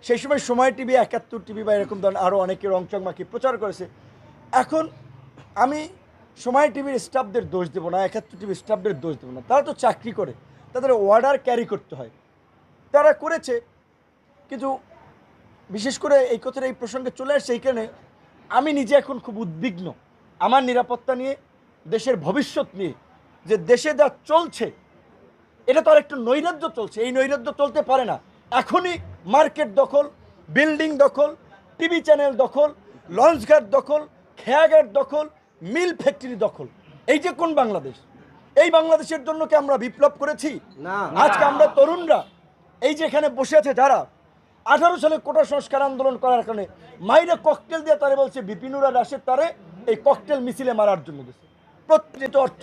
সেই সময় সময় টিভি, ৭১ টিভি বা এরকম ধরনের আরও অনেকে রংচং মাখি প্রচার করেছে। এখন আমি সময় টিভির স্টাফদের দোষ দেবো না, ৭১ টিভির স্টাফদের দোষ দেবো না। তারা তো চাকরি করে, তাদের অর্ডার ক্যারি করতে হয়, তারা করেছে। কিন্তু বিশেষ করে এই কথাটা এই প্রসঙ্গে চলে আসছে এইখানে, আমি নিজে এখন খুব উদ্বিগ্ন আমার নিরাপত্তা নিয়ে, দেশের ভবিষ্যৎ নিয়ে। যে দেশে যা চলছে এটা তো আর একটু নৈরাজ্য চলছে, এই নৈরাজ্য চলতে পারে না। এখনই মার্কেট দখল, বিল্ডিং দখল, টিভি চ্যানেল দখল, লঞ্চঘাট দখল, খেয়াঘাট দখল, মিল ফ্যাক্টরি দখল। এই যে কোন বাংলাদেশ? এই বাংলাদেশের জন্য কি আমরা বিপ্লব করেছি? আজকে আমরা তরুণরা এই যে এখানে বসে আছে যারা 18 সালে কোটা সংস্কার আন্দোলন করার কারণে মাইরে ককটেল দিয়ে তারে বলছে বিপিনুরা রাশেদ তারে এই ককটেল মিছিলে মারার জন্য গেছে। প্রত্যেক অর্থ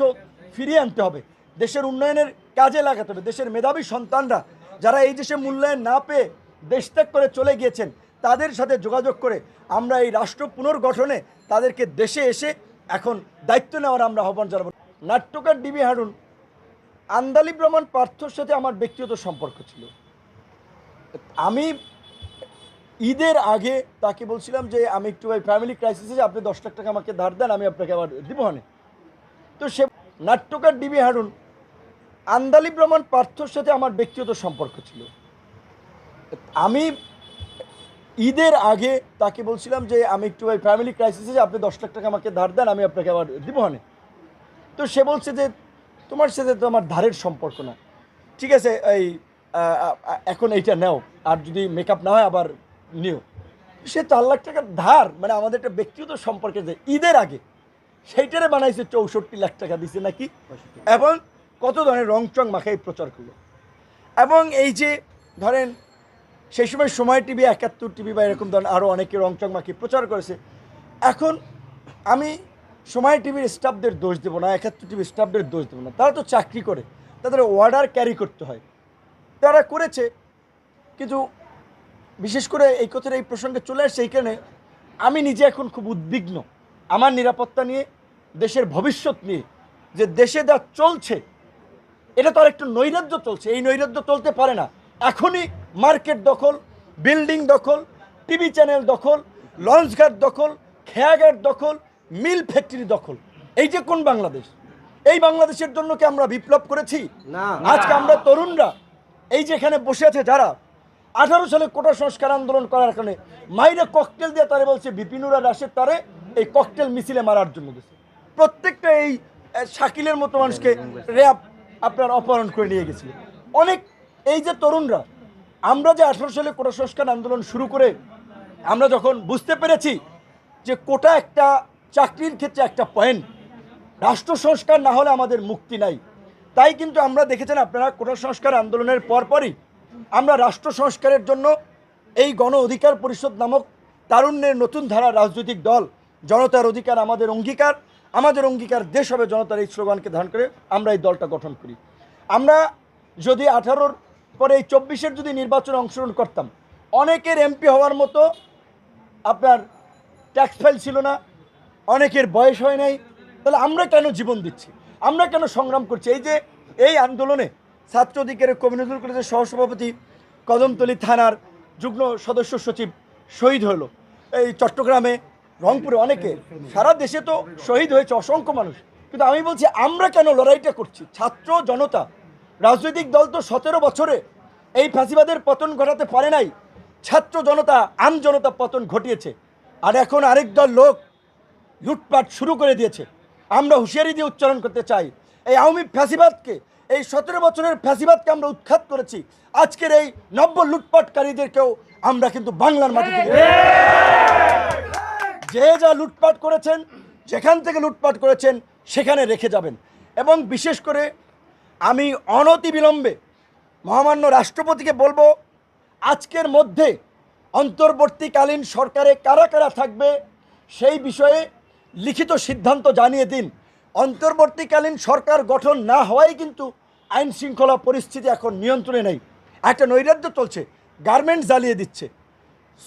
ফিরিয়ে আনতে হবে, দেশের উন্নয়নের কাজে লাগাতে হবে। দেশের মেধাবী সন্তানরা যারা এই দেশে মূল্যায়ন না পেয়ে দেশ ত্যাগ করে চলে গিয়েছেন, তাদের সাথে যোগাযোগ করে আমরা এই রাষ্ট্র পুনর্গঠনে তাদেরকে দেশে এসে এখন দায়িত্ব নেওয়ার আমরা আহ্বান জানাবো। নাট্যকার ডিবি হারুন, আন্দালিব রহমান পার্থর সাথে আমার ব্যক্তিগত সম্পর্ক ছিল। আমি ঈদের আগে তাকে বলছিলাম যে আমি একটু ওই ফ্যামিলি ক্রাইসিসে আপনি 10 লাখ টাকা আমাকে ধার দেন, আমি আপনাকে আবার দিব না। তো সে নাট্যকার ডিবি হারুন, আন্দালিব রহমান পার্থর সাথে আমার ব্যক্তিগত সম্পর্ক ছিল। আমি ঈদের আগে তাকে বলছিলাম যে আমি একটু ওই ফ্যামিলি ক্রাইসিসে আপনি 10 লাখ টাকা আমাকে ধার দেন, আমি আপনাকে আবার দিব না। তো সে বলছে যে তোমার সাথে তো আমার ধারের সম্পর্ক না, ঠিক আছে এই এখন এইটা নাও, আর যদি মেকআপ না হয় আবার নিও। সে 4 লাখ টাকার ধার, মানে আমাদের একটা ব্যক্তিগত সম্পর্কে যে ঈদের আগে সেইটারে বানাইছে 64 লাখ টাকা দিছে নাকি, এবং কত ধরনের রংচং মাখাই প্রচার করলো। এবং এই যে ধরেন সেই সময় সময় টিভি, ৭১ টিভি বা এরকম ধরনের আরও অনেকে রংচং মাখি প্রচার করেছে। এখন আমি সময় টিভির স্টাফদের দোষ দেবো না, ৭১ টিভির স্টাফদের দোষ দেবো না। তারা তো চাকরি করে, তাদের অর্ডার ক্যারি করতে হয়, তারা করেছে। কিন্তু বিশেষ করে এই কথাটা এই প্রসঙ্গে চলে আসছে এইখানে, আমি নিজে এখন খুব উদ্বিগ্ন আমার নিরাপত্তা নিয়ে, দেশের ভবিষ্যৎ নিয়ে। যে দেশে যা চলছে এটা তো আর একটু নৈরাজ্য চলছে, এই নৈরাজ্য চলতে পারে না। এখনই মার্কেট দখল, বিল্ডিং দখল, টিভি চ্যানেল দখল, লঞ্চঘাট দখল, খেয়াঘাট দখল, মিল ফ্যাক্টরি দখল। এই যে কোন বাংলাদেশ? এই বাংলাদেশের জন্য কি আমরা বিপ্লব করেছি? আজকে আমরা তরুণরা এই যে এখানে বসে আছে যারা 18 সালে কোটা সংস্কার আন্দোলন করার কারণে মাইরে ককটেল দিয়ে তারে বলছে বিপিনুরা রাশেদ তারে এই ককটেল মিছিলে মারার জন্য গেছে। প্রত্যেকটা এই শাকিলের মতো মানুষকে র্যাব আপনার অপহরণ করে নিয়ে গেছিল। অনেক এই যে তরুণরা, আমরা যে 18 সালে কোটা সংস্কার আন্দোলন শুরু করে আমরা যখন বুঝতে পেরেছি যে কোটা একটা চাকরির ক্ষেত্রে একটা পয়েন্ট, রাষ্ট্র সংস্কার না হলে আমাদের মুক্তি নাই। তাই কিন্তু আমরা দেখেছেন আপনারা কোটা সংস্কার আন্দোলনের পরপরই আমরা রাষ্ট্র সংস্কারের জন্য এই গণ অধিকার পরিষদ নামক তারুণ্যের নতুন ধারা রাজনৈতিক দল, জনতার অধিকার আমাদের অঙ্গীকার, আমাদের অঙ্গীকার দেশ হবে জনতার, এই স্লোগানকে ধারণ করে আমরা এই দলটা গঠন করি। আমরা যদি 18-র পরে এই 24-এর যদি নির্বাচনে অংশগ্রহণ করতাম, অনেকের এমপি হওয়ার মতো আপনার ট্যাক্স ফাইল ছিল না, অনেকের বয়স হয় নাই, তাহলে আমরা কেন জীবন দিচ্ছি, আমরা কেন সংগ্রাম করছি? এই যে এই আন্দোলনে ছাত্র অধিকারের কমিউনিটি কলেজের সহসভাপতি, কদমতলী থানার যুগ্ম সদস্য সচিব শহীদ হলো, এই চট্টগ্রামে, রংপুরে, অনেকে, সারা দেশে তো শহীদ হয়েছে অসংখ্য মানুষ। কিন্তু আমি বলছি আমরা কেন লড়াইটা করছি? ছাত্র জনতা, রাজনৈতিক দল তো 17 বছরে এই ফ্যাসিবাদের পতন ঘটাতে পারে নাই, ছাত্র জনতা, আম জনতা পতন ঘটিয়েছে। আর এখন আরেক দল লোক লুটপাট শুরু করে দিয়েছে। আমরা হুঁশিয়ারি দিয়ে উচ্চারণ করতে চাই, এই আওয়ামী ফ্যাসিবাদকে, এই 17 বছরের ফ্যাসিবাদকে আমরা উৎখাত করেছি। আজকের এই নব্য লুটপাটকারীদেরকেও আমরা কিন্তু বাংলার মাটি থেকে, যে যা লুটপাট করেছেন, যেখান থেকে লুটপাট করেছেন সেখানে রেখে যাবেন। এবং বিশেষ করে আমি অনতিবিলম্বে মহামান্য রাষ্ট্রপতিকে বলবো, আজকের মধ্যে অন্তর্বর্তীকালীন সরকারে কারা কারা থাকবে সেই বিষয়ে লিখিত সিদ্ধান্ত জানিয়ে দিন। অন্তর্বর্তীকালীন সরকার গঠন না হওয়াই কিন্তু আইন শৃঙ্খলা পরিস্থিতি এখন নিয়ন্ত্রণে নেই। একটা নৈরাজ্য চলছে, গার্মেন্টস জ্বালিয়ে দিচ্ছে,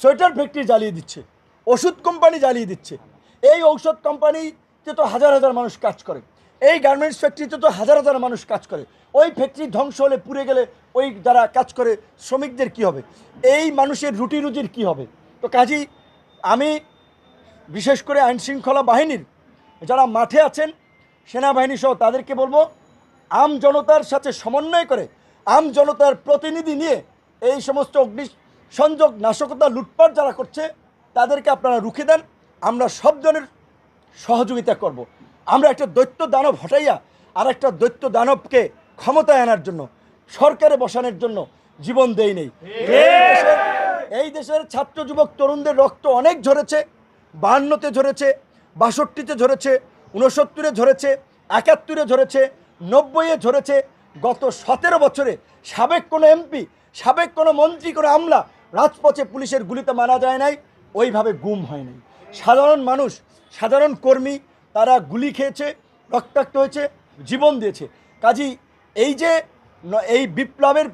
সোয়েটার ফ্যাক্টরি জ্বালিয়ে দিচ্ছে, ওষুধ কোম্পানি জ্বালিয়ে দিচ্ছে। এই ঔষধ কোম্পানিতে তো হাজার হাজার মানুষ কাজ করে, এই গার্মেন্টস ফ্যাক্টরিতে তো হাজার হাজার মানুষ কাজ করে। ওই ফ্যাক্টরি ধ্বংস হলে, পুড়ে গেলে ওই যারা কাজ করে শ্রমিকদের কি হবে, এই মানুষের রুটি রুজির কি হবে? তো কাজেই আমি বিশেষ করে আইনশৃঙ্খলা বাহিনীর যারা মাঠে আছেন, সেনাবাহিনী সহ তাদেরকে বলবো, আম জনতার সাথে সমন্বয় করে আম জনতার প্রতিনিধি নিয়ে এই সমস্ত অগ্নিসংযোগ নাশকতা লুটপাট যারা করছে তাদেরকে আপনারা রুখে দেন। আমরা সব জনের সহযোগিতা করব। আমরা একটা দৈত্য দানব হটাইয়া আর একটা দৈত্য দানবকে ক্ষমতায় আনার জন্য, সরকারে বসানোর জন্য জীবন দেই নেই। এই দেশের ছাত্র যুবক তরুণদের রক্ত অনেক ঝরেছে, 52-তে ঝরেছে, 62-তে ঝরেছে, 69-এ ঝরেছে, 71-এ ঝরেছে, 90-এ ঝরেছে। গত 17 বছরে সাবেক কোনো এমপি, সাবেক কোনো মন্ত্রী, কোনো আমলা রাজপথে পুলিশের গুলিতে মারা যায় নাই, ওইভাবে গুম হয় নাই। সাধারণ মানুষ, সাধারণ কর্মী তারা গুলি খেয়েছে, রক্তাক্ত হয়েছে, জীবন দিয়েছে। কাজী এই বিপ্লবের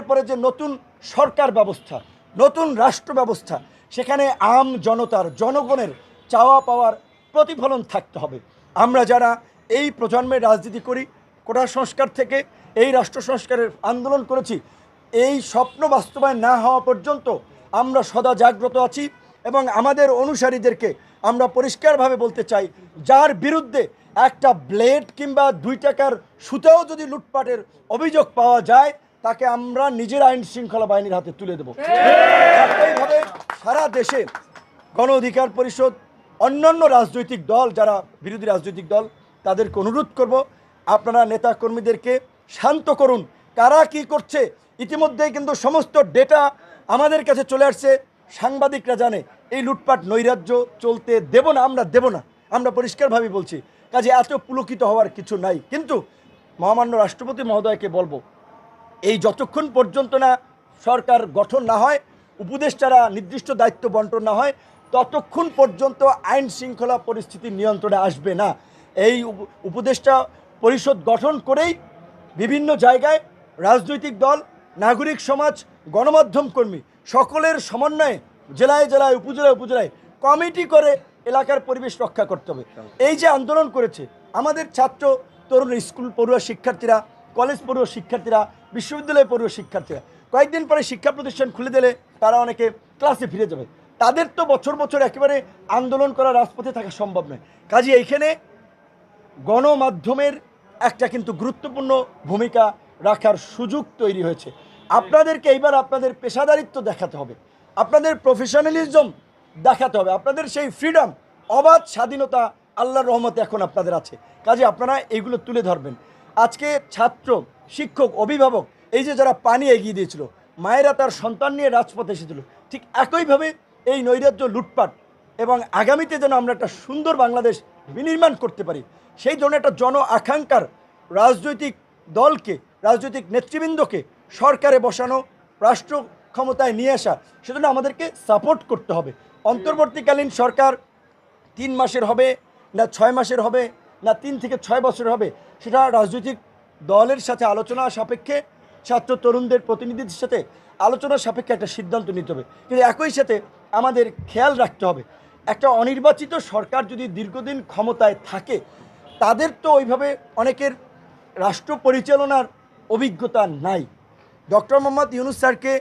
পরে যে নতুন সরকার ব্যবস্থা, নতুন রাষ্ট্র ব্যবস্থা, সেখানে আম জনতার, জনগণের চাওয়া পাওয়ার প্রতিফলন থাকতে হবে। আমরা যারা এই প্রজন্মের রাজনীতি করি, কোটা সংস্কার থেকে এই রাষ্ট্র সংস্কারের আন্দোলন করেছি, এই স্বপ্ন বাস্তবায়ন না হওয়া পর্যন্ত আমরা সদা জাগ্রত আছি। এবং আমাদের অনুসারীদেরকে আমরা পরিষ্কারভাবে বলতে চাই, যার বিরুদ্ধে একটা ব্লেড কিংবা 2 টাকার সুতাও যদি লুটপাটের অভিযোগ পাওয়া যায়, তাকে আমরা নিজের আইন শৃঙ্খলা বাহিনীর হাতে তুলে দেব। এইভাবে সারা দেশে গণ অধিকার পরিষদ, অন্যান্য রাজনৈতিক দল, যারা বিরোধী রাজনৈতিক দল, তাদেরকে অনুরোধ করব, আপনারা নেতা কর্মীদেরকে শান্ত করুন। কারা কি করছে ইতিমধ্যেই কিন্তু সমস্ত ডেটা আমাদের কাছে চলে আসছে। সাংবাদিকরা জানে এই লুটপাট নৈরাজ্য চলতে দেব না, আমরা দেব না, আমরা পরিষ্কারভাবে বলছি। কাজে এত পুলকিত হওয়ার কিছু নাই। কিন্তু মহামান্য রাষ্ট্রপতি মহোদয়কে বলবো, এই যতক্ষণ পর্যন্ত না সরকার গঠন না হয়, উপদেষ্টারা নির্দিষ্ট দায়িত্ব বন্টন না হয়, ততক্ষণ পর্যন্ত আইন শৃঙ্খলা পরিস্থিতি নিয়ন্ত্রণে আসবে না। এই উপদেষ্টা পরিষদ গঠন করেই বিভিন্ন জায়গায় রাজনৈতিক দল, নাগরিক সমাজ, গণমাধ্যম কর্মী সকলের সমন্বয়ে জেলায় জেলায়, উপজেলায় উপজেলায় কমিটি করে এলাকার পরিবেশ রক্ষা করতে হবে। এই যে আন্দোলন করেছে আমাদের ছাত্র তরুণ, স্কুল পড়ুয়া শিক্ষার্থীরা, কলেজ পড়ুয়া শিক্ষার্থীরা, বিশ্ববিদ্যালয় পড়ুয়া শিক্ষার্থীরা, কয়েকদিন পরে শিক্ষা প্রতিষ্ঠান খুলে দিলে তারা অনেকে ক্লাসে ফিরে যাবে। তাদের তো বছর বছর একেবারে আন্দোলন করা, রাজপথে থাকা সম্ভব নয়। কাজে এইখানে গণমাধ্যমের একটা কিন্তু গুরুত্বপূর্ণ ভূমিকা রাখার সুযোগ তৈরি হয়েছে। আপনাদেরকে এইবার আপনাদের পেশাদারিত্ব দেখাতে হবে, আপনাদের প্রফেশনালিজম দেখাতে হবে, আপনাদের সেই ফ্রিডম, অবাধ স্বাধীনতা আল্লাহর রহমতে এখন আপনাদের আছে। কাজে আপনারা এইগুলো তুলে ধরবেন। আজকে ছাত্র, শিক্ষক, অভিভাবক, এই যে যারা পানি এগিয়ে দিয়েছিল, মায়েরা তার সন্তান নিয়ে রাজপথে এসেছিল, ঠিক একইভাবে এই নৈরাজ্য, লুটপাট এবং আগামীতে যেন আমরা একটা সুন্দর বাংলাদেশ বিনির্মাণ করতে পারি, সেই জন্য একটা জন আকাঙ্ক্ষার রাজনৈতিক দলকে, রাজনৈতিক নেতৃবৃন্দকে সরকারে বসানো, রাষ্ট্র ক্ষমতায় নিয়ে আসা, সেজন্য আমাদেরকে সাপোর্ট করতে হবে। অন্তর্বর্তীকালীন সরকার 3 মাসের হবে না 6 মাসের হবে না 3 থেকে 6 বছরের হবে, সেটা রাজনৈতিক দলের সাথে আলোচনা সাপেক্ষে, ছাত্র তরুণদের প্রতিনিধিদের সাথে আলোচনা সাপেক্ষে একটা সিদ্ধান্ত নিতে হবে। কিন্তু একই সাথে আমাদের খেয়াল রাখতে হবে, একটা অনির্বাচিত সরকার যদি দীর্ঘদিন ক্ষমতায় থাকে, তাদের তো ওইভাবে অনেকের রাষ্ট্র পরিচালনার অভিজ্ঞতা নাই। ডক্টর মোহাম্মদ ইউনূস স্যারকে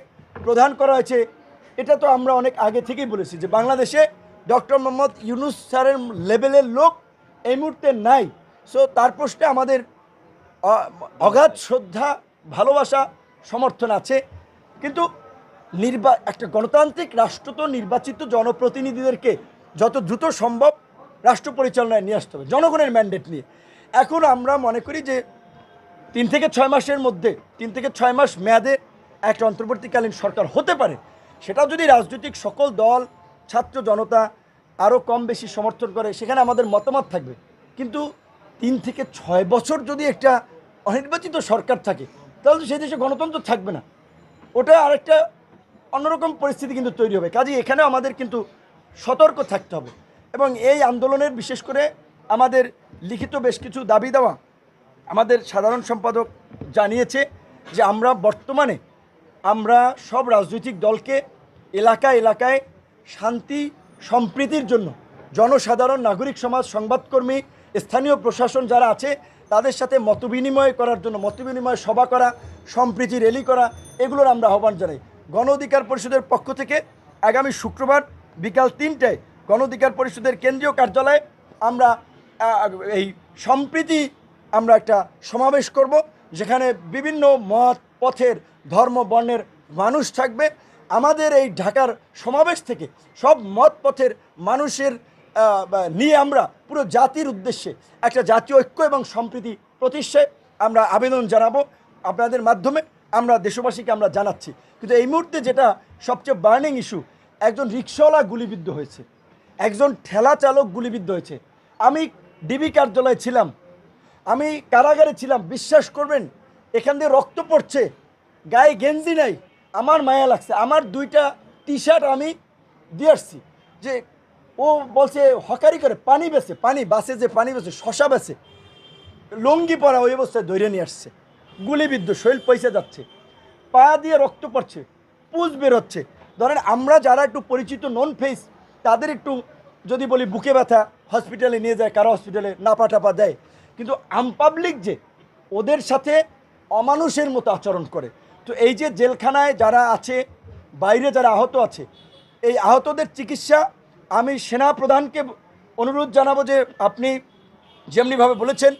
প্রধান করা হয়েছে, এটা তো আমরা অনেক আগে থেকেই বলেছি যে বাংলাদেশে ডক্টর মোহাম্মদ ইউনূস স্যারের লেভেলের লোক এই মুহূর্তে নাই। সো তার প্রশ্নে আমাদের অগাধ শ্রদ্ধা, ভালোবাসা, সমর্থন আছে। কিন্তু একটা গণতান্ত্রিক রাষ্ট্র তো নির্বাচিত জনপ্রতিনিধিদেরকে যত দ্রুত সম্ভব রাষ্ট্র পরিচালনায় নিয়ে আসতে হবে জনগণের ম্যান্ডেট নিয়ে। এখন আমরা মনে করি যে 3 থেকে 6 মাসের মধ্যে, 3 থেকে 6 মাস মেয়াদে একটা অন্তর্বর্তীকালীন সরকার হতে পারে। সেটা যদি রাজনৈতিক সকল দল, ছাত্র জনতা আরও কম বেশি সমর্থন করে, সেখানে আমাদের মতামত থাকবে। কিন্তু 3 থেকে 6 বছর যদি একটা অনির্বাচিত সরকার থাকে, তাহলে তো সেই দেশে গণতন্ত্র থাকবে না, ওটা আরেকটা অন্যরকম পরিস্থিতি কিন্তু তৈরি হবে। কাজেই এখানে আমাদের কিন্তু সতর্ক থাকতে হবে। এবং এই আন্দোলনের বিশেষ করে আমাদের লিখিত বেশ কিছু দাবি দেওয়া আমাদের সাধারণ সম্পাদক জানিয়েছে যে আমরা সব রাজনৈতিক দলকে এলাকায় এলাকায় শান্তি সম্প্রীতির জন্য জনসাধারণ, নাগরিক সমাজ, সংবাদকর্মী, স্থানীয় প্রশাসন যারা আছে, তাদের সাথে মতবিনিময় করার জন্য মতবিনিময় সভা করা, সম্প্রীতি র্যালি করা, এগুলোর আমরা আহ্বান জানাই। গণ অধিকার পরিষদের পক্ষ থেকে আগামী শুক্রবার বিকাল 3টায় গণ অধিকার পরিষদের কেন্দ্রীয় কার্যালয়ে আমরা এই সম্প্রীতি আমরা একটা সমাবেশ করব, যেখানে বিভিন্ন মত পথের ধর্ম বর্ণের মানুষ থাকবে। আমাদের এই ঢাকার সমাবেশ থেকে সব মত পথের মানুষের নিয়ে আমরা পুরো জাতির উদ্দেশ্যে একটা জাতীয় ঐক্য এবং সম্প্রীতি প্রতিষ্ঠায় আমরা আবেদন জানাবো। আপনাদের মাধ্যমে আমরা দেশবাসীকে আমরা জানাচ্ছি। কিন্তু এই মুহূর্তে যেটা সবচেয়ে বার্নিং ইস্যু, একজন রিক্সাওয়ালা গুলিবিদ্ধ হয়েছে, একজন ঠেলা চালক গুলিবিদ্ধ হয়েছে। আমি ডিবি কার্যালয়ে ছিলাম, আমি কারাগারে ছিলাম। বিশ্বাস করবেন, এখান দিয়ে রক্ত পড়ছে, গায়ে গেঞ্জি নাই। আমার মায়া লাগছে। আমার 2টা টি-শার্ট আমি দিয়ে আসছি। যে ও বলছে হকারি করে পানি বেছে, পানি বাসে যে পানি বেছে, শশা বেছে, লুঙ্গি পরা ওই অবস্থায় ধরে নিয়ে আসছে। গুলিবিদ্ধ, শরীর পয়সা যাচ্ছে, পা দিয়ে রক্ত পড়ছে, পুজ বেরোচ্ছে। ধরেন আমরা যারা একটু পরিচিত নন ফেস, তাদের একটু যদি বলি বুকে ব্যথা, হসপিটালে নিয়ে যায়, কারো হসপিটালে নাপা টাপা দেয়। কিন্তু আমপাবলিক যে ওদের সাথে অমানুষের মতো আচরণ করে। তো এই যে জেলখানায় যারা আছে, বাইরে যারা আহত আছে, এই আহতদের চিকিৎসা আমি সেনা প্রধানকে অনুরোধ জানাবো যে আপনি যেমনিভাবে বলেছেন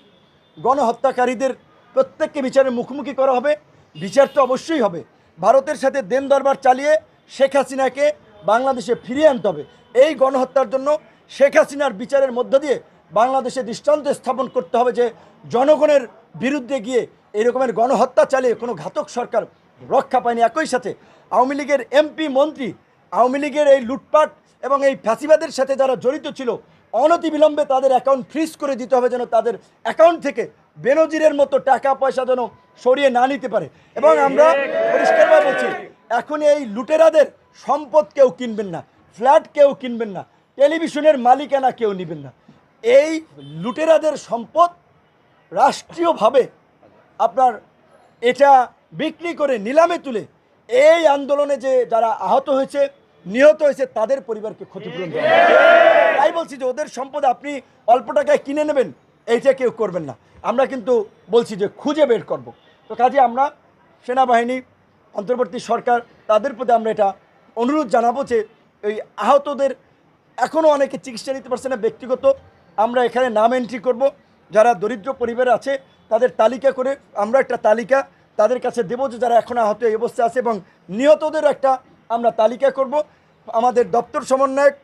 গণহত্যাকারীদের প্রত্যেককে বিচারের মুখোমুখি করা হবে। বিচার তো অবশ্যই হবে। ভারতের সাথে দেন দরবার চালিয়ে শেখ হাসিনাকে বাংলাদেশে ফিরিয়ে আনতে হবে। এই গণহত্যার জন্য শেখ হাসিনার বিচারের মধ্য দিয়ে বাংলাদেশে দৃষ্টান্ত স্থাপন করতে হবে যে জনগণের বিরুদ্ধে গিয়ে এরকমের গণহত্যা চালিয়ে কোনো ঘাতক সরকার রক্ষা পায়নি। একই সাথে আওয়ামী লীগের এমপি মন্ত্রী, আওয়ামী লীগের এই লুটপাট এবং এই ফ্যাসিবাদের সাথে যারা জড়িত ছিল, অনতিবিলম্বে তাদের অ্যাকাউন্ট ফ্রিজ করে দিতে হবে, যেন তাদের অ্যাকাউন্ট থেকে বেনজিরের মতো টাকা পয়সা যেন সরিয়ে না নিতে পারে। এবং আমরা পরিষ্কারভাবে বলছি, এখন এই লুটেরাদের সম্পদ কেউ কিনবেন না, ফ্ল্যাট কেউ কিনবেন না, টেলিভিশনের মালিকানা কেউ নেবেন না। এই লুটেরাদের সম্পদ রাষ্ট্রীয়ভাবে আপনার এটা বিক্রি করে নিলামে তুলে এই আন্দোলনে যে যারা আহত হয়েছে, নিহত হয়েছে, তাদের পরিবারকে ক্ষতিপূরণ দেওয়া। তাই বলছি যে ওদের সম্পদ আপনি অল্প টাকায় কিনে নেবেন, এইটা কেউ করবেন না। আমরা কিন্তু বলছি যে খুঁজে বের করব। তো কাজে আমরা সেনাবাহিনী, অন্তর্বর্তী সরকার, তাদের প্রতি আমরা এটা অনুরোধ জানাবো যে এই আহতদের এখনও অনেকে চিকিৎসা নিতে পারছে না। ব্যক্তিগত আমরা এখানে নাম এন্ট্রি করব, যারা দরিদ্র পরিবার আছে তাদের তালিকা করে আমরা একটা তালিকা তাদের কাছে দেবো যে যারা এখন আহত এই অবস্থায় আছে, এবং নিহতদের একটা আমরা তালিকা করব। আমাদের দপ্তর সমন্বয়ক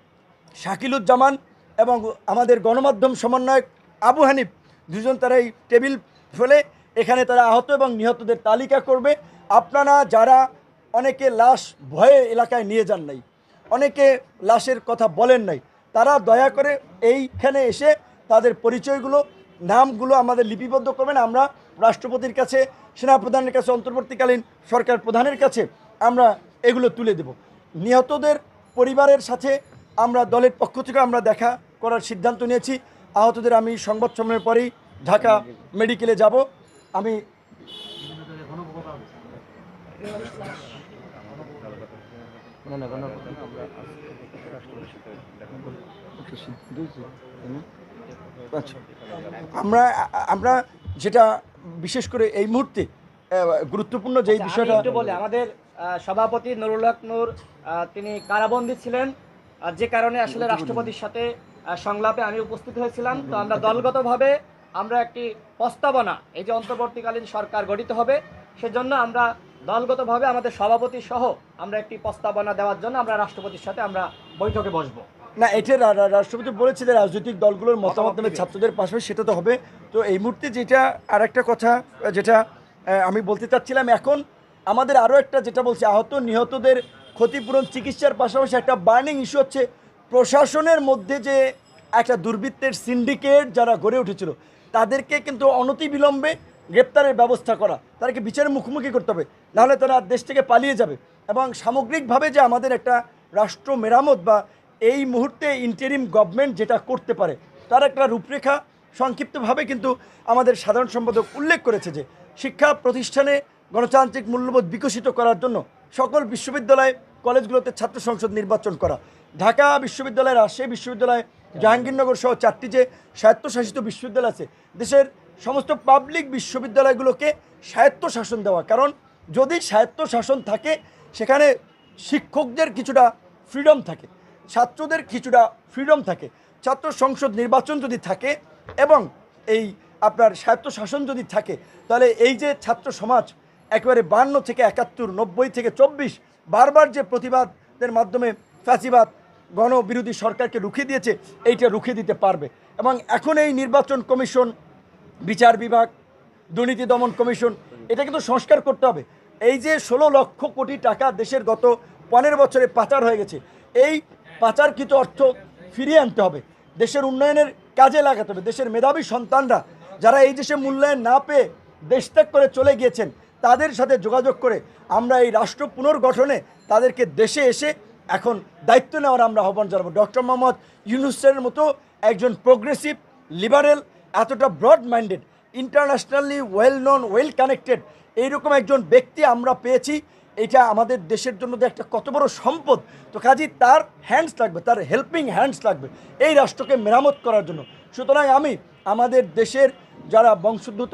শাকিলুজ্জামান এবং আমাদের গণমাধ্যম সমন্বয়ক আবু হানিফ, দুজন তারা এই টেবিল ফেলে এখানে তারা আহত এবং নিহতদের তালিকা করবে। আপনারা যারা অনেকে লাশ ভয়ে এলাকায় নিয়ে যান নাই, অনেকে লাশের কথা বলেন নাই, তারা দয়া করে এইখানে এসে তাদের পরিচয়গুলো, নামগুলো আমাদের লিপিবদ্ধ করবেন। আমরা রাষ্ট্রপতির কাছে, সেনাপ্রধানের কাছে, অন্তর্বর্তীকালীন সরকার প্রধানের কাছে আমরা এগুলো তুলে দেব। নিহতদের পরিবারের সাথে আমরা দলের পক্ষ থেকে আমরা দেখা করার সিদ্ধান্ত নিয়েছি। আহতদের আমি সংবাদ সম্মেলনের পরেই ঢাকা মেডিকেলে যাব। আমি আমরা আমরা যেটা বিশেষ করে এই মুহূর্তে গুরুত্বপূর্ণ যে বিষয়টা বলে, আমাদের সভাপতি নুরুল হক নূর তিনি কারাবন্দী ছিলেন, যে কারণে আসলে রাষ্ট্রপতির সাথে সংলাপে আমি উপস্থিত হয়েছিলাম। তো আমরা দলগতভাবে আমরা একটি প্রস্তাবনা, এই যে অন্তর্বর্তীকালীন সরকার গঠিত হবে, সেজন্য আমরা দলগতভাবে আমাদের সভাপতি সহ আমরা একটি প্রস্তাবনা দেওয়ার জন্য আমরা রাষ্ট্রপতির সাথে আমরা বৈঠকে বসবো। না, এটা রাষ্ট্রপতি বলেছে যে রাজনৈতিক দলগুলোর মতামত নেবে ছাত্রদের পাশাপাশি, সেটা তো হবে। তো এই মুহূর্তে যেটা আর একটা কথা যেটা আমি বলতে চাচ্ছিলাম, এখন আমাদের আরও একটা যেটা বলছে, আহত নিহতদের ক্ষতিপূরণ চিকিৎসার পাশাপাশি একটা বার্নিং ইস্যু হচ্ছে প্রশাসনের মধ্যে যে একটা দুর্বৃত্তের সিন্ডিকেট যারা গড়ে উঠেছিল, তাদেরকে কিন্তু অনতিবিলম্বে গ্রেপ্তারের ব্যবস্থা করা, তাদেরকে বিচারের মুখোমুখি করতে হবে, নাহলে তারা দেশ থেকে পালিয়ে যাবে। এবং সামগ্রিকভাবে যে আমাদের একটা রাষ্ট্র মেরামত বা এই মুহূর্তে ইন্টারিম গভর্নমেন্ট যেটা করতে পারে তার একটা রূপরেখা সংক্ষিপ্তভাবে কিন্তু আমাদের সাধারণ সম্পাদক উল্লেখ করেছে যে শিক্ষা প্রতিষ্ঠানে গণতান্ত্রিক মূল্যবোধ বিকশিত করার জন্য সকল বিশ্ববিদ্যালয় কলেজগুলোতে ছাত্র সংসদ নির্বাচন করা, ঢাকা বিশ্ববিদ্যালয়, রাজশাহী বিশ্ববিদ্যালয়, জাহাঙ্গীরনগর সহ 4টি যে স্বায়ত্তশাসিত বিশ্ববিদ্যালয় আছে, দেশের সমস্ত পাবলিক বিশ্ববিদ্যালয়গুলোকে স্বায়ত্তশাসন দেওয়া। কারণ যদি স্বায়ত্তশাসন থাকে সেখানে শিক্ষকদের কিছুটা ফ্রিডম থাকে, ছাত্রদের কিছুটা ফ্রিডম থাকে। ছাত্র সংসদ নির্বাচন যদি থাকে এবং এই আপনার স্বায়ত্তশাসন যদি থাকে, তাহলে এই যে ছাত্র সমাজ একেবারে 52 থেকে 71, 90 থেকে 24 বারবার যে প্রতিবাদের মাধ্যমে ফ্যাসিবাদ গণবিরোধী সরকারকে রুখে দিয়েছে, এইটা রুখে দিতে পারবে। এবং এখন এই নির্বাচন কমিশন, বিচার বিভাগ, দুর্নীতি দমন কমিশন, এটা কিন্তু সংস্কার করতে হবে। এই যে 16 লক্ষ কোটি টাকা দেশের গত 15 বছরে পাচার হয়ে গেছে, এই পাচারকৃত অর্থ ফিরিয়ে আনতে হবে, দেশের উন্নয়নের কাজে লাগাতে হবে। দেশের মেধাবী সন্তানরা যারা এই দেশে মূল্যায়ন না পেয়ে দেশত্যাগ করে চলে গিয়েছেন, তাদের সাথে যোগাযোগ করে আমরা এই রাষ্ট্র পুনর্গঠনে তাদেরকে দেশে এসে এখন দায়িত্ব নেওয়ার আমরা আহ্বান জানাবো। ডক্টর মোহাম্মদ ইউনূসের মতো একজন প্রোগ্রেসিভ, লিবারেল, এতটা broad minded, internationally well known, well connected এইরকম একজন ব্যক্তি আমরা পেয়েছি। এটা আমাদের দেশের জন্য যে একটা কত বড় সম্পদ। তো কাজী তার হ্যান্ডস লাগবে, তার হেল্পিং হ্যান্ডস লাগবে এই রাষ্ট্রকে মেরামত করার জন্য। সুতরাং আমি আমাদের দেশের যারা বংশোদ্ভূত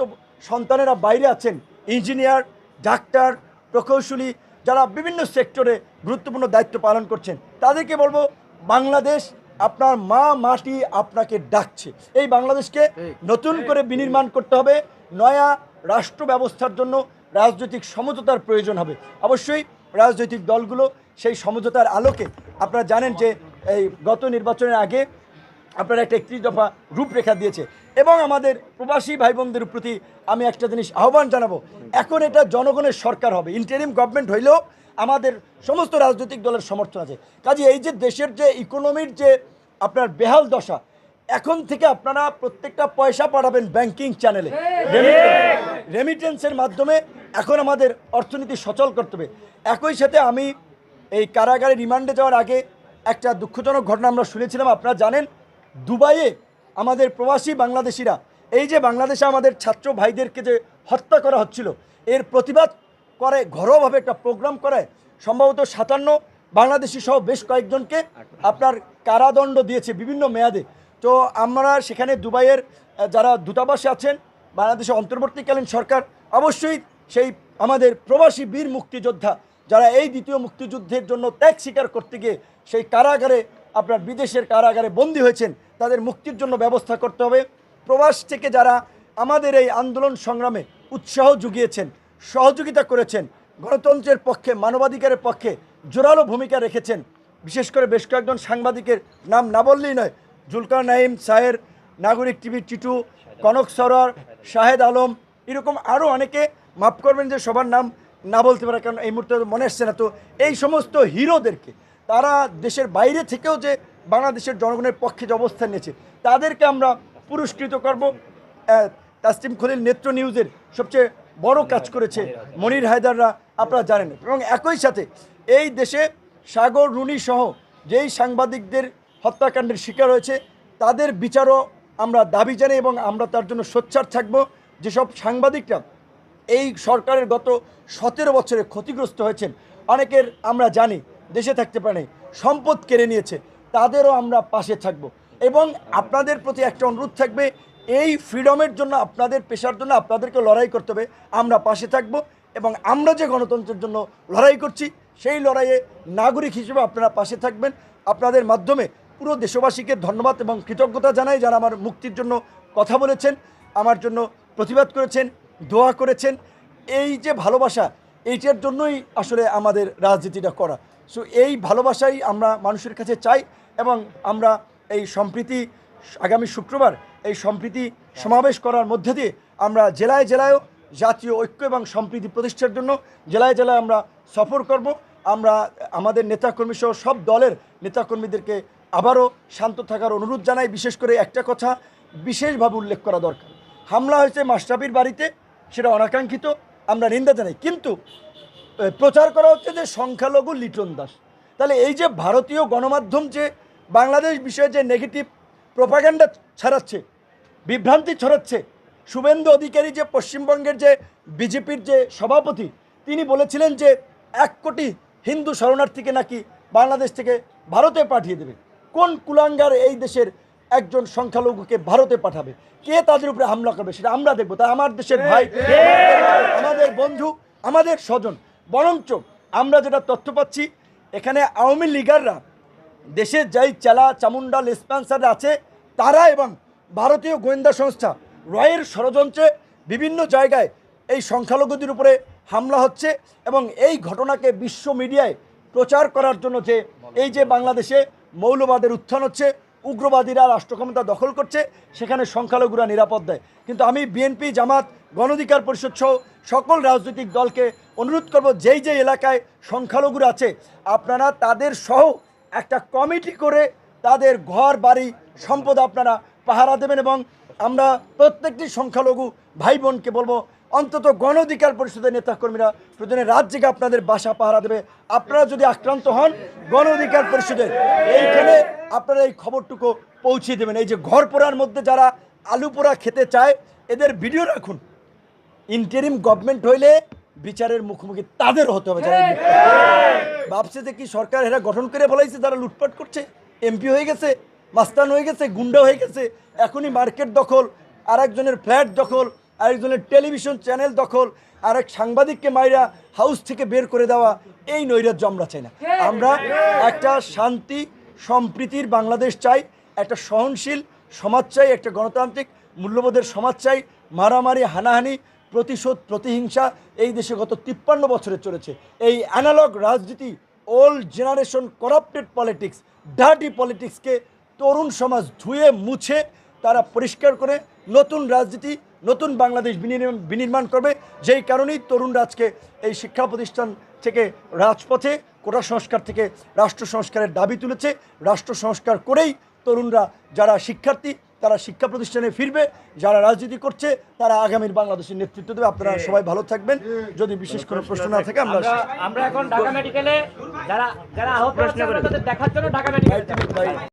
সন্তানেরা বাইরে আছেন, ইঞ্জিনিয়ার, ডাক্তার, প্রকৌশলী, যারা বিভিন্ন সেক্টরে গুরুত্বপূর্ণ দায়িত্ব পালন করছেন, তাদেরকে বলবো বাংলাদেশ আপনার মা মাটি আপনাকে ডাকছে। এই বাংলাদেশকে নতুন করে বিনির্মাণ করতে হবে। নয়া রাষ্ট্র ব্যবস্থার জন্য রাজনৈতিক সমঝোতার প্রয়োজন হবে। অবশ্যই রাজনৈতিক দলগুলো সেই সমঝোতার আলোকে, আপনারা জানেন যে এই গত নির্বাচনের আগে আপনারা একটা 31 দফা রূপরেখা দিয়েছে। এবং আমাদের প্রবাসী ভাই বোনদের প্রতি আমি একটা জিনিস আহ্বান জানাবো, এখন এটা জনগণের সরকার হবে। ইন্টারিম গভর্নমেন্ট হইলেও আমাদের সমস্ত রাজনৈতিক দলের সমর্থন আছে। কাজে এই যে দেশের যে ইকোনমির যে আপনার বেহাল দশা, এখন থেকে আপনারা প্রত্যেকটা পয়সা পাঠাবেন ব্যাংকিং চ্যানেলে, রেমিটেন্সের মাধ্যমে এখন আমাদের অর্থনীতি সচল করতে হবে। একই সাথে আমি এই কারাগারে রিমান্ডে যাওয়ার আগে একটা দুঃখজনক ঘটনা আমরা শুনেছিলাম। আপনারা জানেন দুবাইয়ে আমাদের প্রবাসী বাংলাদেশিরা, এই যে বাংলাদেশে আমাদের ছাত্র ভাইদেরকে যে হত্যা করা হচ্ছিল, এর প্রতিবাদ করে ঘরোয়াভাবে একটা প্রোগ্রাম করে সম্ভবত 57 বাংলাদেশি সহ বেশ কয়েকজনকে আপনার কারাদণ্ড দিয়েছে বিভিন্ন মেয়াদে। তো আমরা সেখানে দুবাইয়ের যারা দূতাবাসে আছেন, বাংলাদেশের অন্তর্বর্তীকালীন সরকার অবশ্যই সেই আমাদের প্রবাসী বীর মুক্তিযোদ্ধা যারা এই দ্বিতীয় মুক্তিযুদ্ধের জন্য ত্যাগ স্বীকার করতে গিয়ে সেই কারাগারে আপনার বিদেশের কারাগারে বন্দী হয়েছেন, তাদের মুক্তির জন্য ব্যবস্থা করতে হবে। প্রবাস থেকে যারা আমাদের এই আন্দোলন সংগ্রামে উৎসাহ জুগিয়েছেন, সহযোগিতা করেছেন, গণতন্ত্রের পক্ষে, মানবাধিকারের পক্ষে জোরালো ভূমিকা রেখেছেন, বিশেষ করে বেশ কয়েকজন সাংবাদিকের নাম না বললেই নয়, জুলকার নাইম, সাহের, নাগরিক টিভি টিটু, কনক সরোয়ার, শাহেদ আলম, এরকম আরও অনেকে, মাফ করবেন যে সবার নাম না বলতে পারে কারণ এই মুহূর্তে মনে আসছে না। তো এই সমস্ত হিরোদেরকে, তারা দেশের বাইরে থেকেও যে বাংলাদেশের জনগণের পক্ষে যে অবস্থান নিয়েছে, তাদেরকে আমরা পুরস্কৃত করব। তাসলিম খলিল নেত্র নিউজের সবচেয়ে বড় কাজ করেছে, মনির হায়দাররা আপনারা জানেন। এবং একই সাথে এই দেশে সাগর রুনি সহ যেই সাংবাদিকদের হত্যাকাণ্ডের শিকার হয়েছে, তাদের বিচারও আমরা দাবি জানাই এবং আমরা তার জন্য সোচ্চার থাকব। যেসব সাংবাদিকরা এই সরকারের গত 17 বছরে ক্ষতিগ্রস্ত হয়েছেন, অনেকের আমরা জানি দেশে থাকতে পারে, সম্পদ কেড়ে নিয়েছে, তাদেরও আমরা পাশে থাকব। এবং আপনাদের প্রতি একটা অনুরোধ থাকবে, এই ফ্রিডমের জন্য, আপনাদের পেশার জন্য আপনাদেরকে লড়াই করতে হবে, আমরা পাশে থাকব। এবং আমরা যে গণতন্ত্রের জন্য লড়াই করছি, সেই লড়াইয়ে নাগরিক হিসেবে আপনারা পাশে থাকবেন। আপনাদের মাধ্যমে পুরো দেশবাসীকে ধন্যবাদ এবং কৃতজ্ঞতা জানাই, যারা আমার মুক্তির জন্য কথা বলেছেন, আমার জন্য প্রতিবাদ করেছেন, দোয়া করেছেন। এই যে ভালোবাসা, এইটার জন্যই আসলে আমাদের রাজনীতিটা করা। সো এই ভালোবাসাই আমরা মানুষের কাছে চাই। এবং আমরা এই সম্প্রীতি, আগামী শুক্রবার এই সম্প্রীতি সমাবেশ করার মধ্যে দিয়ে আমরা জেলায় জেলায়ও জাতীয় ঐক্য এবং সম্প্রীতি প্রতিষ্ঠার জন্য জেলায় জেলায় আমরা সফর করব। আমরা আমাদের নেতাকর্মী সহ সব দলের নেতাকর্মীদেরকে আবারও শান্ত থাকার অনুরোধ জানাই। বিশেষ করে একটা কথা বিশেষভাবে উল্লেখ করা দরকার, হামলা হয়েছে মাশরাফির বাড়িতে, সেটা অনাকাঙ্ক্ষিত, আমরা নিন্দা জানাই। কিন্তু প্রচার করা হচ্ছে যে সংখ্যালঘু লিটন দাস। তাহলে এই যে ভারতীয় গণমাধ্যম যে বাংলাদেশ বিষয়ে যে নেগেটিভ প্রোপাগান্ডা ছড়াচ্ছে, বিভ্রান্তি ছড়াচ্ছে, শুভেন্দু অধিকারী যে পশ্চিমবঙ্গের যে বিজেপির যে সভাপতি, তিনি বলেছিলেন যে 1 কোটি হিন্দু শরণার্থীকে নাকি বাংলাদেশ থেকে ভারতে পাঠিয়ে দেবে। কোন কুলাঙ্গার এই দেশের একজন সংখ্যালঘুকে ভারতে পাঠাবে, কে তাদের উপরে হামলা করবে সেটা আমরা দেখবো। তাই আমার দেশের ভাই, আমাদের বন্ধু, আমাদের স্বজন, বরঞ্চ আমরা যেটা তথ্য পাচ্ছি এখানে আওয়ামী লীগাররা দেশের যাই চেলা চামুন্ডা লেসপেন্সার আছে তারা এবং ভারতীয় গোয়েন্দা সংস্থা রয়ের ষড়যন্ত্রে বিভিন্ন জায়গায় এই সংখ্যালঘুদের উপরে হামলা হচ্ছে এবং এই ঘটনাকে বিশ্ব মিডিয়ায় প্রচার করার জন্য যে এই যে বাংলাদেশে মৌলবাদের উত্থান হচ্ছে, উগ্রবাদীরা রাষ্ট্র ক্ষমতা দখল করছে, সেখানে সংখ্যালঘুরা নিরাপদ দেয়। কিন্তু আমি বিএনপি, জামাত, গণ অধিকার পরিষদ সহ সকল রাজনৈতিক দলকে অনুরোধ করব, যেই যে এলাকায় সংখ্যালঘুরা আছে আপনারা তাদের সহ একটা কমিটি করে তাদের ঘর বাড়ি সম্পদ আপনারা পাহারা দেবেন। এবং আমরা প্রত্যেকটি সংখ্যালঘু ভাই বোনকে বলবো অন্তত গণ অধিকার পরিষদের নেতাকর্মীরা প্রয়োজনে রাত জেগে আপনাদের বাসা পাহারা দেবে। আপনারা যদি আক্রান্ত হন গণ অধিকার পরিষদের এইখানে আপনারা এই খবরটুকু পৌঁছে দেবেন। এই যে ঘর পোড়ার মধ্যে যারা আলু পোড়া খেতে চায় এদের ভিডিও রাখুন। ইন্টারিম গভর্নমেন্ট হইলে বিচারের মুখোমুখি তাদের হতে হবে যারা ভাবছে যে কি সরকার এরা গঠন করে বলাইছে, যারা লুটপাট করছে, এমপি হয়ে গেছে, মাস্তান হয়ে গেছে, গুন্ডা হয়ে গেছে, এখনই মার্কেট দখল, আরেকজনের ফ্ল্যাট দখল, আরেকজনের টেলিভিশন চ্যানেল দখল, আরেক সাংবাদিককে মাইরা হাউস থেকে বের করে দেওয়া, এই নৈরাজ্য আমরা চাই না। আমরা একটা শান্তি সম্প্রীতির বাংলাদেশ চাই, একটা সহনশীল সমাজ চাই, একটা গণতান্ত্রিক মূল্যবোধের সমাজ চাই। মারামারি, হানাহানি, প্রতিশোধ, প্রতিহিংসা এই দেশে গত 53 বছরে চলেছে। এই অ্যানালগ রাজনীতি, old generation corrupted politics, dirty পলিটিক্সকে তরুণ সমাজ ধুয়ে মুছে তারা পরিষ্কার করে নতুন রাজনীতি, নতুন বাংলাদেশ বিনির্মাণ করবে। যেই কারণেই তরুণরা আজকে এই শিক্ষা প্রতিষ্ঠান থেকে রাজপথে, কোটা সংস্কার থেকে রাষ্ট্র সংস্কারের দাবি তুলেছে। রাষ্ট্র সংস্কার করেই তরুণরা যারা শিক্ষার্থী তারা শিক্ষা প্রতিষ্ঠানে ফিরবে, যারা রাজনীতি করছে তারা আগামীর বাংলাদেশের নেতৃত্ব দেবে। আপনারা সবাই ভালো থাকবেন। যদি বিশেষ কোনো প্রশ্ন না থাকে আমরা এখন ঢাকা মেডিকেলে যারা আহত হয়েছে তাদের দেখার জন্য ঢাকা মেডিকেলে